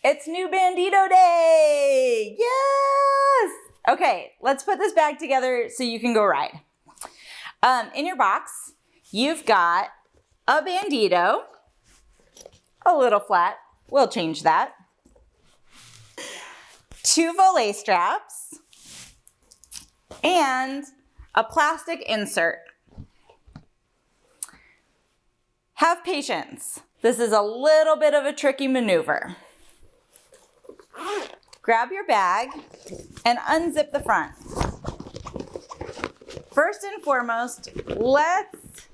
It's new Bandito Day! Yes! Okay, let's put this bag together so you can go ride. In your box, you've got a Bandito, a little flat, we'll change that. 2 volet straps, and a plastic insert. Have patience. This is a little bit of a tricky maneuver. Grab your bag and unzip the front. First and foremost, let's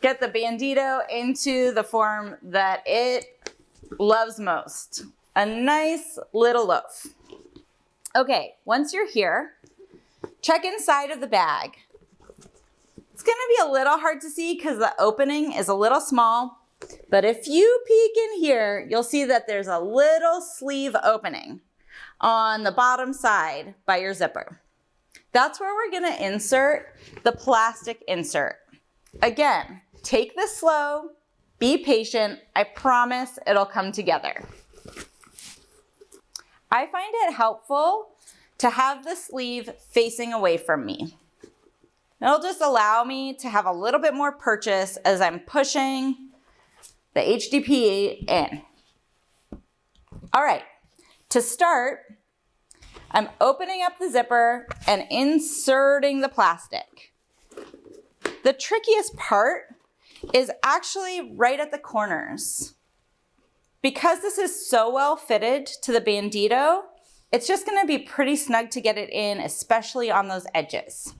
get the Bandito into the form that it loves most. A nice little loaf. Okay, once you're here, check inside of the bag. It's gonna be a little hard to see because the opening is a little small, but if you peek in here, you'll see that there's a little sleeve opening on the bottom side by your zipper. That's where we're gonna insert the plastic insert. Again, take this slow, be patient, I promise it'll come together. I find it helpful to have the sleeve facing away from me. It'll just allow me to have a little bit more purchase as I'm pushing the HDPE in. All right, to start, I'm opening up the zipper and inserting the plastic. The trickiest part is actually right at the corners. Because this is so well fitted to the Bandito, it's just gonna be pretty snug to get it in, especially on those edges.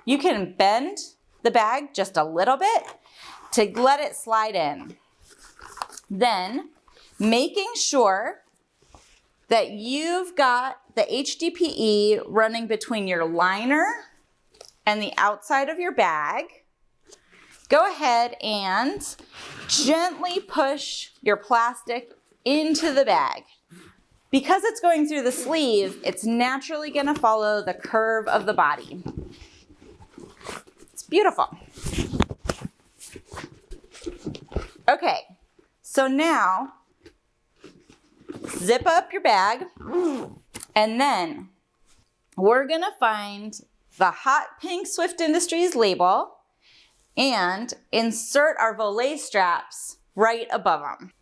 You can bend the bag just a little bit to let it slide in. Then, making sure that you've got the HDPE running between your liner and the outside of your bag, go ahead and gently push your plastic into the bag. Because it's going through the sleeve, it's naturally gonna follow the curve of the body. It's beautiful. Okay, so now zip up your bag and then we're gonna find the hot pink Swift Industries label and insert our volet straps right above them.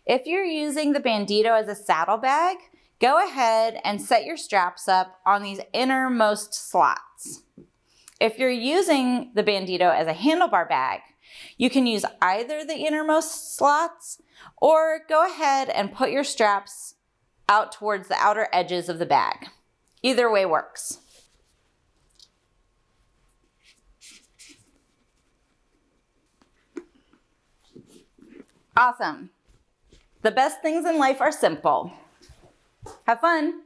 If you're using the Bandito as a saddle bag, go ahead and set your straps up on these innermost slots. If you're using the Bandito as a handlebar bag, you can use either the innermost slots or go ahead and put your straps out towards the outer edges of the bag. Either way works. Awesome. The best things in life are simple. Have fun.